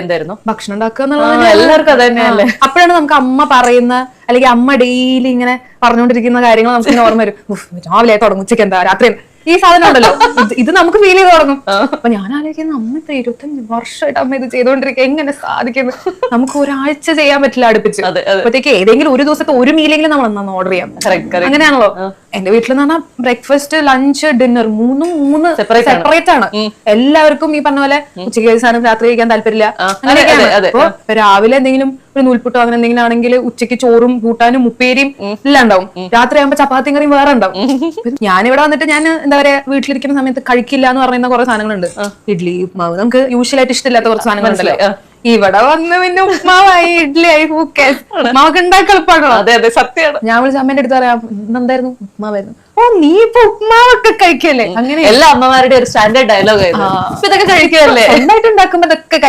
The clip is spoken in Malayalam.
എന്തായിരുന്നു ഭക്ഷണം ഉണ്ടാക്കുക എന്നുള്ളത് എല്ലാവർക്കും അത് തന്നെയല്ലേ. അപ്പോഴാണ് നമുക്ക് അമ്മ പറയുന്ന അല്ലെങ്കിൽ അമ്മ ഡെയിലി ഇങ്ങനെ പറഞ്ഞുകൊണ്ടിരിക്കുന്ന കാര്യങ്ങൾ നമുക്ക് ഓർമ്മ വരും. രാവിലെ തുടങ്ങും, ഉച്ചയ്ക്ക് എന്താ, രാത്രി ഈ സാധനം ഉണ്ടല്ലോ, ഇത് നമുക്ക് ഫീൽ ചെയ്ത് തുടങ്ങും. അപ്പൊ ഞാൻ ആലോചിക്കുന്ന അമ്മ ഇപ്പൊ 25 വർഷമായിട്ട് അമ്മ ഇത് ചെയ്തോണ്ടിരിക്കുക, എങ്ങനെ സാധിക്കുന്നു? നമുക്ക് ഒരാഴ്ച ചെയ്യാൻ പറ്റില്ല അടുപ്പിച്ച്. അപ്പോഴത്തേക്ക് ഏതെങ്കിലും ഒരു ദിവസത്തെ ഒരു മീലെങ്കിലും നമ്മൾ ഓർഡർ ചെയ്യാം. അങ്ങനെയാണല്ലോ എന്റെ വീട്ടിലെന്ന് പറഞ്ഞാൽ ബ്രേക്ക്ഫാസ്റ്റ്, ലഞ്ച്, ഡിന്നർ മൂന്ന് സെപ്പറേറ്റ് ആണ്. എല്ലാവർക്കും ഈ പറഞ്ഞ പോലെ ഉച്ചയ്ക്ക് സാധനം രാത്രി കഴിക്കാൻ താല്പര്യമില്ല. അങ്ങനെയൊക്കെയാണ്. അപ്പൊ രാവിലെ എന്തെങ്കിലും ഒരു നൂൽപുട്ടോ അങ്ങനെ എന്തെങ്കിലും ആണെങ്കിൽ ഉച്ചയ്ക്ക് ചോറും കൂട്ടാനും ഉപ്പേരിയും എല്ലാം ഉണ്ടാവും. രാത്രി ആകുമ്പോ ചപ്പാത്തിയും കറിയും വേറെ ഉണ്ടാവും. ഞാനിവിടെ വന്നിട്ട് ഞാൻ എന്താ പറയാ വീട്ടിലിരിക്കുന്ന സമയത്ത് കഴിക്കില്ല എന്ന് പറയുന്ന കുറെ സാധനങ്ങളുണ്ട്. ഇഡ്ലി, ഉപ്മാവ്, നമുക്ക് യൂഷ്വലായിട്ട് ഇഷ്ടമില്ലാത്ത കുറച്ച് സാധനങ്ങളുണ്ടല്ലോ. ഇവിടെ വന്ന് പിന്നെ ഉപ്മാവായി, ഇഡ്ഡലിയായി, ഉപ്മാവൊക്കെ ഉണ്ടാക്കി എളുപ്പമാണോ? അതെ അതെ, സത്യമാണ്. ഞാൻ വിളിച്ച അമ്മേന്റെ അടുത്ത് പറയാം, എന്തായിരുന്നു ഉപ്മാവായിരുന്നു. ഓ, നീ ഇപ്പൊ ഉപ്മാവൊക്കെ കഴിക്കല്ലേ? അങ്ങനെ എല്ലാ അമ്മമാരുടെ ഒരു സ്റ്റാൻഡേർഡ് ഡയലോഗ് ആയിരുന്നു. ഇതൊക്കെ കഴിക്കുകയല്ലേ, ഉണ്ടാക്കുമ്പോ ഇതൊക്കെ കഴിക്കും.